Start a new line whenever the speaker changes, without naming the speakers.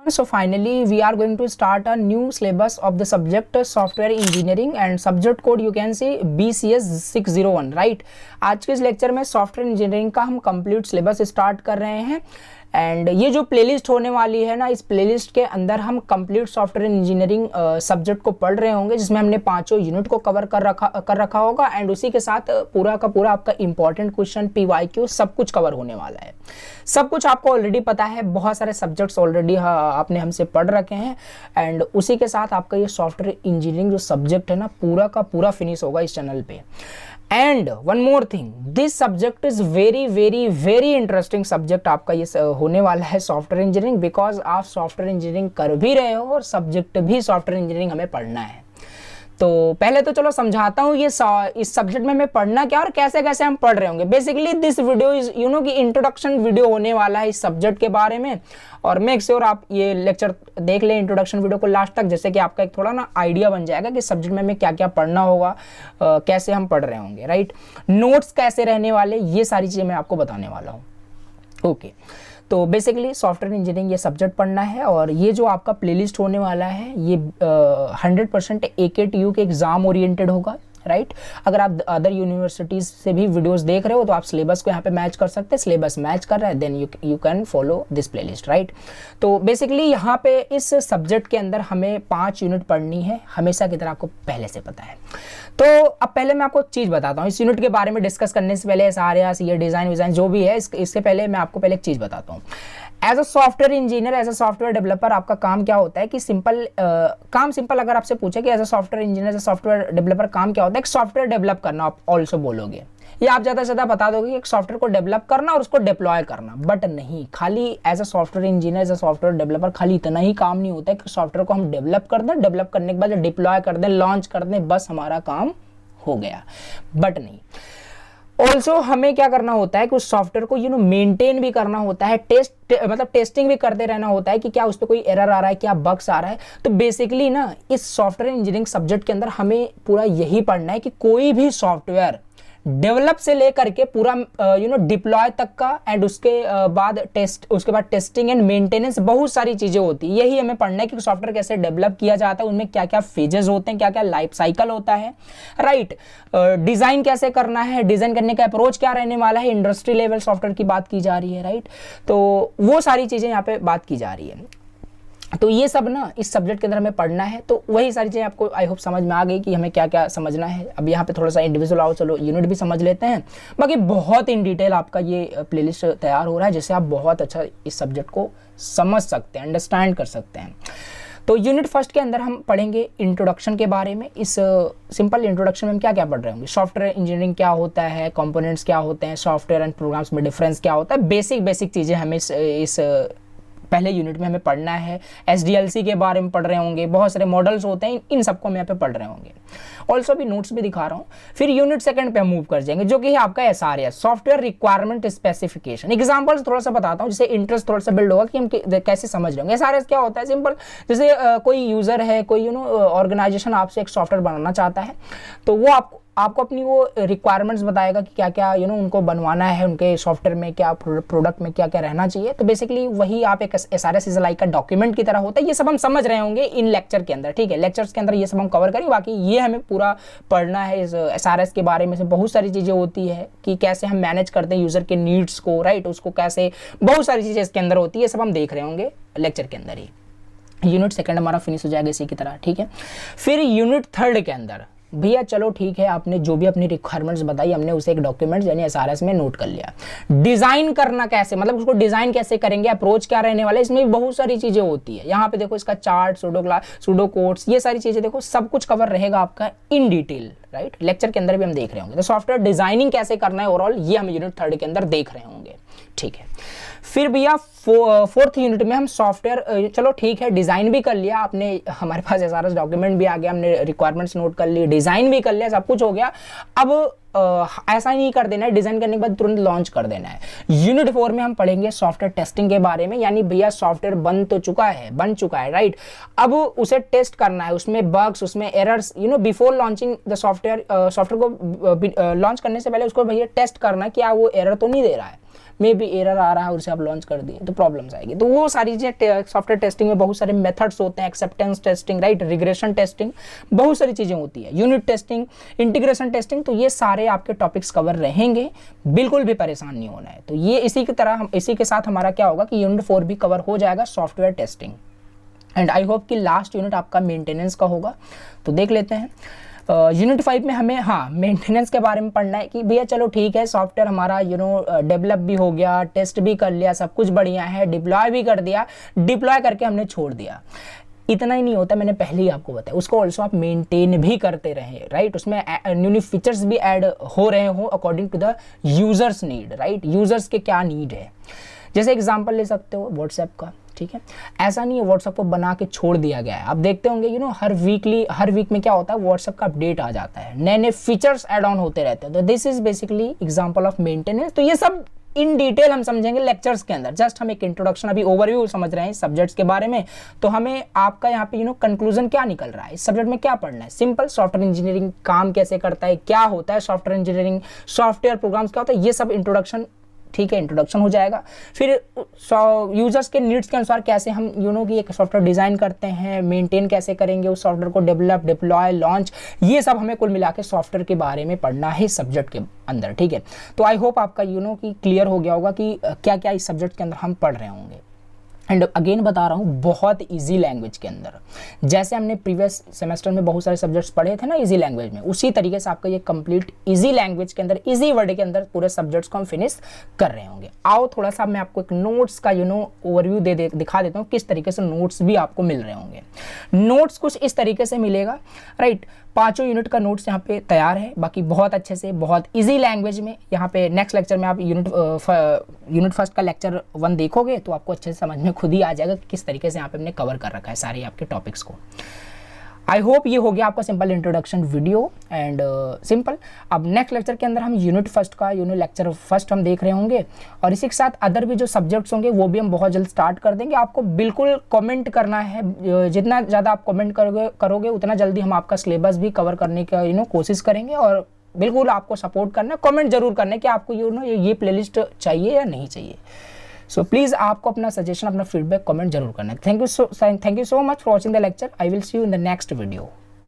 So finally we are going to start a new syllabus of the subject software engineering and subject code you can see BCS 601 right। आज के इस lecture में software engineering का हम complete syllabus start कर रहे हैं and ये जो प्लेलिस्ट होने वाली है ना, इस प्लेलिस्ट के अंदर हम कंप्लीट सॉफ्टवेयर इंजीनियरिंग सब्जेक्ट को पढ़ रहे होंगे, जिसमें हमने पांचों यूनिट को कवर कर रखा होगा एंड उसी के साथ पूरा का पूरा आपका इंपॉर्टेंट क्वेश्चन PYQ सब कुछ कवर होने वाला है। सब कुछ आपको ऑलरेडी पता है, बहुत सारे सब्जेक्ट्स ऑलरेडी आपने हमसे पढ़ रखे हैं एंड उसी के साथ आपका ये सॉफ्टवेयर इंजीनियरिंग जो सब्जेक्ट है ना, पूरा का पूरा फिनिश होगा इस चैनल पे। And one more thing, this subject is very very very interesting subject आपका ये होने वाला है सॉफ्टवेयर इंजीनियरिंग, बिकॉज आप सॉफ्टवेयर इंजीनियरिंग कर भी रहे हो और सब्जेक्ट भी सॉफ्टवेयर इंजीनियरिंग हमें पढ़ना है। तो पहले तो चलो समझाता हूँ ये इस सब्जेक्ट में हमें पढ़ना क्या और कैसे कैसे हम पढ़ रहे होंगे। Basically this video is you know कि इंट्रोडक्शन वीडियो होने वाला है इस सब्जेक्ट के बारे में, और मेक श्योर आप ये लेक्चर देख लें इंट्रोडक्शन वीडियो को लास्ट तक, जैसे कि आपका एक थोड़ा ना आइडिया बन जाएगा कि सब्जेक्ट में हमें क्या क्या पढ़ना होगा, कैसे हम पढ़ रहे होंगे, राइट। नोट्स कैसे रहने वाले, ये सारी चीज़ें मैं आपको बताने वाला हूँ। ओके तो बेसिकली सॉफ्टवेयर इंजीनियरिंग ये सब्जेक्ट पढ़ना है और ये जो आपका प्लेलिस्ट होने वाला है ये 100% AKTU के एग्जाम ओरिएंटेड होगा, राइट। अगर आप अदर यूनिवर्सिटीज से भी वीडियोस देख रहे हो तो आप सिलेबस को यहाँ पे मैच कर सकते हैं, सिलेबस मैच कर रहा है then you can follow this playlist, right. तो बेसिकली यहाँ पे इस सब्जेक्ट के अंदर हमें 5 यूनिट पढ़नी है, हमेशा की तरह आपको पहले से पता है। तो अब पहले मैं आपको एक चीज़ बताता हूँ, इस यूनिट के बारे में डिस्कस करने से पहले SRS ये डिज़ाइन विज़ाइन जो भी है इसके पहले मैं आपको पहले एक चीज़ बताता हूँ। As a software engineer, as a software developer आपका काम क्या होता है कि सिंपल अगर आपसे पूछे कि as a software engineer, as a software developer काम क्या होता है, एक सॉफ्टवेयर डेवलप करना आप ऑल्सो बोलोगे, या आप ज़्यादा से ज़्यादा बता दोगे कि एक सॉफ्टवेयर को डेवलप करना और उसको डिप्लॉय करना। बट नहीं, खाली as a software engineer, as a software developer खाली इतना ही काम नहीं होता है कि सॉफ्टवेयर को हम डेवलप कर दें, डेवलप करने के बाद डिप्लॉय कर दें, लॉन्च कर दें, बस हमारा काम हो गया। बट नहीं, ऑल्सो हमें क्या करना होता है कि उस सॉफ्टवेयर को मेंटेन भी करना होता है, मतलब टेस्टिंग भी करते रहना होता है कि क्या उस पर कोई एरर आ रहा है, क्या बग्स आ रहा है। तो बेसिकली ना इस सॉफ्टवेयर इंजीनियरिंग सब्जेक्ट के अंदर हमें पूरा यही पढ़ना है कि कोई भी सॉफ्टवेयर डेवलप से लेकर के पूरा डिप्लॉय तक का एंड उसके बाद टेस्टिंग एंड मेंटेनेंस, बहुत सारी चीज़ें होती है। यही हमें पढ़ना है कि सॉफ्टवेयर कैसे डेवलप किया जाता है, उनमें क्या क्या फेजेस होते हैं, क्या क्या लाइफ साइकिल होता है, राइट। डिज़ाइन कैसे करना है, डिज़ाइन करने का अप्रोच क्या रहने वाला है, इंडस्ट्री लेवल सॉफ्टवेयर की बात की जा रही है, राइट। तो वो सारी चीज़ें यहाँ पे बात की जा रही है। तो ये सब ना इस सब्जेक्ट के अंदर हमें पढ़ना है। तो वही सारी चीज़ें आपको आई होप समझ में आ गई कि हमें क्या क्या समझना है। अब यहाँ पे थोड़ा सा इंडिविजुअल आओ, चलो यूनिट भी समझ लेते हैं। बाकी बहुत इन डिटेल आपका ये प्लेलिस्ट तैयार हो रहा है, जिससे आप बहुत अच्छा इस सब्जेक्ट को समझ सकते हैं, अंडरस्टैंड कर सकते हैं। तो यूनिट फर्स्ट के अंदर हम पढ़ेंगे इंट्रोडक्शन के बारे में। इस सिंपल इंट्रोडक्शन में हम क्या क्या पढ़ रहे होंगे, सॉफ्टवेयर इंजीनियरिंग क्या होता है, कंपोनेंट्स क्या होते हैं, सॉफ्टवेयर एंड प्रोग्राम्स में डिफरेंस क्या होता है, बेसिक चीज़ें हमें इस पहले यूनिट में हमें पढ़ना है। SDLC के बारे में पढ़ रहे होंगे, बहुत सारे मॉडल्स होते हैं, इन सबको हम यहाँ पे पढ़ रहे होंगे। ऑल्सो भी नोट्स भी दिखा रहा हूँ। फिर यूनिट सेकंड पे हम मूव कर जाएंगे, जो कि है आपका SRS, software requirement specification. Examples थोड़ा सा बताता हूँ, जिससे इंटरेस्ट थोड़ा सा बिल्ड होगा कि हम कैसे समझ रहे होंगे। SRS क्या होता है, सिंपल, जैसे कोई यूजर है, कोई ऑर्गेनाइजेशन आपसे एक सॉफ्टवेयर बनाना चाहता है, तो वो आपको अपनी वो रिक्वायरमेंट्स बताएगा कि क्या क्या उनको बनवाना है, उनके सॉफ्टवेयर में क्या प्रोडक्ट में क्या क्या रहना चाहिए। तो बेसिकली वही आप एक SRS इज लाइक का डॉक्यूमेंट की तरह होता है। ये सब हम समझ रहे होंगे इन लेक्चर के अंदर, ठीक है। लेक्चर्स के अंदर ये सब हम कवर करेंगे, बाकी ये हमें पूरा पढ़ना है इस SRS के बारे में। से बहुत सारी चीज़ें होती है कि कैसे हम मैनेज करते हैं यूज़र के नीड्स को, राइट, उसको कैसे, बहुत सारी चीज़ें इसके अंदर होती है, सब हम देख रहे होंगे लेक्चर के अंदर ही। यूनिट सेकंड हमारा फिनिश हो जाएगा इसी की तरह, ठीक है। फिर यूनिट थर्ड के अंदर भैया चलो ठीक है, आपने जो भी अपनी रिक्वायरमेंट्स बताई, हमने उसे एक डॉक्यूमेंट यानी SRS में नोट कर लिया। डिज़ाइन करना कैसे, मतलब उसको डिज़ाइन कैसे करेंगे, अप्रोच क्या रहने वाला है, इसमें भी बहुत सारी चीज़ें होती है। यहाँ पे देखो इसका चार्ट, सूडो कोड्स, ये सारी चीज़ें देखो, सब कुछ कवर रहेगा आपका इन डिटेल, राइट। लेक्चर के अंदर भी हम देख रहे होंगे। तो सॉफ्टवेयर डिजाइनिंग कैसे करना है ओवरऑल, ये हम यूनिट थर्ड के अंदर देख रहे होंगे, ठीक है। फिर भैया फोर्थ यूनिट में हम सॉफ्टवेयर, चलो ठीक है, डिज़ाइन भी कर लिया आपने, हमारे पास SRS डॉक्यूमेंट भी आ गया, हमने रिक्वायरमेंट्स नोट कर ली, डिज़ाइन भी कर लिया, सब कुछ हो गया। अब ऐसा ही नहीं कर देना है, डिज़ाइन करने के बाद तुरंत लॉन्च कर देना है। यूनिट 4 में हम पढ़ेंगे सॉफ्टवेयर टेस्टिंग के बारे में, यानी भैया सॉफ्टवेयर बन चुका है, राइट। अब उसे टेस्ट करना है, उसमें बग्स, उसमें errors, before launching the software को लॉन्च करने से पहले उसको भैया टेस्ट करना है कि वो एरर तो नहीं दे रहा है, मे बी एरर आ रहा है और उसे आप लॉन्च कर दिए तो प्रॉब्लम्स आएगी। तो वो सारी चीज़ें सॉफ्टवेयर टेस्टिंग में बहुत सारे मेथड्स होते हैं, acceptance testing, right, regression testing, बहुत सारी चीज़ें होती है, यूनिट टेस्टिंग, इंटीग्रेशन टेस्टिंग। तो ये सारे आपके टॉपिक्स कवर रहेंगे, बिल्कुल भी परेशान नहीं होना है। तो ये इसी की तरह हम इसी के साथ हमारा क्या होगा कि यूनिट 4 भी कवर हो जाएगा, software testing. And I hope कि लास्ट यूनिट आपका मेंटेनेंस का होगा, तो देख लेते हैं। यूनिट 5 में हमें मेंटेनेंस के बारे में पढ़ना है कि भैया चलो ठीक है, सॉफ्टवेयर हमारा डेवलप भी हो गया, टेस्ट भी कर लिया, सब कुछ बढ़िया है, डिप्लॉय भी कर दिया, डिप्लॉय करके हमने छोड़ दिया। इतना ही नहीं होता, मैंने पहले ही आपको बताया, उसको ऑल्सो आप मेंटेन भी करते रहे, राइट। उसमें न्यू फीचर्स भी ऐड हो रहे हो according to the users need, right, users के क्या नीड है। जैसे एग्जांपल ले सकते हो व्हाट्सएप का, ठीक है। ऐसा नहीं है व्हाट्सएप को बना के छोड़ दिया गया है। आप देखते होंगे हर वीक में क्या होता है, व्हाट्सएप का अपडेट आ जाता है, नए नए फीचर्स ऐड ऑन होते रहते हैं। तो this is basically example of maintenance. तो ये सब इन डिटेल हम समझेंगे लेक्चर्स के अंदर। जस्ट हम एक इंट्रोडक्शन, अभी ओवरव्यू समझ रहे हैं सब्जेक्ट्स के बारे में। तो हमें आपका यहाँ पे कंक्लूजन क्या निकल रहा है, इस सब्जेक्ट में क्या पढ़ना है। सिंपल, सॉफ्टवेयर इंजीनियरिंग काम कैसे करता है, क्या होता है सॉफ्टवेयर इंजीनियरिंग, सॉफ्टवेयर प्रोग्राम्स क्या होता है, ये सब इंट्रोडक्शन, ठीक है, इंट्रोडक्शन हो जाएगा। फिर यूजर्स के नीड्स के अनुसार कैसे हम कि एक सॉफ्टवेयर डिज़ाइन करते हैं, मेंटेन कैसे करेंगे उस सॉफ्टवेयर को, डेवलप, डिप्लॉय, लॉन्च, ये सब हमें कुल मिला के सॉफ्टवेयर के बारे में पढ़ना है सब्जेक्ट के अंदर, ठीक है। तो आई होप आपका कि क्लियर हो गया होगा कि क्या क्या इस सब्जेक्ट के अंदर हम पढ़ रहे होंगे। एंड अगेन बता रहा हूँ, बहुत इजी लैंग्वेज के अंदर, जैसे हमने प्रीवियस सेमेस्टर में बहुत सारे सब्जेक्ट्स पढ़े थे ना इजी लैंग्वेज में, उसी तरीके से आपका ये कंप्लीट इजी लैंग्वेज के अंदर, इजी वर्ड के अंदर पूरे सब्जेक्ट्स को हम फिनिश कर रहे होंगे। आओ थोड़ा सा मैं आपको एक नोट्स का ओवरव्यू दिखा देता हूँ, किस तरीके से नोट्स भी आपको मिल रहे होंगे। नोट्स कुछ इस तरीके से मिलेगा, राइट। 5 यूनिट का नोट्स यहाँ पे तैयार है, बाकी बहुत अच्छे से, बहुत इजी लैंग्वेज में। यहाँ पे नेक्स्ट लेक्चर में आप यूनिट फर्स्ट का लेक्चर 1 देखोगे तो आपको अच्छे से समझ में खुद ही आ जाएगा कि किस तरीके से यहाँ पे हमने कवर कर रखा है सारे आपके टॉपिक्स को। आई होप ये हो गया आपका simple introduction video and simple. अब नेक्स्ट लेक्चर के अंदर हम यूनिट फर्स्ट का लेक्चर फर्स्ट हम देख रहे होंगे, और इसी के साथ अदर भी जो सब्जेक्ट्स होंगे वो भी हम बहुत जल्द स्टार्ट कर देंगे। आपको बिल्कुल कमेंट करना है, जितना ज़्यादा आप कमेंट करोगे उतना जल्दी हम आपका सिलेबस भी कवर करने का कोशिश करेंगे। और बिल्कुल आपको सपोर्ट करना है, कमेंट जरूर करना है कि आपको ये प्लेलिस्ट चाहिए या नहीं चाहिए। सो प्लीज़ आपको अपना सजेशन, अपना फीडबैक कमेंट जरूर करना है। Thank you so much for watching the lecture. I will see you in the next video.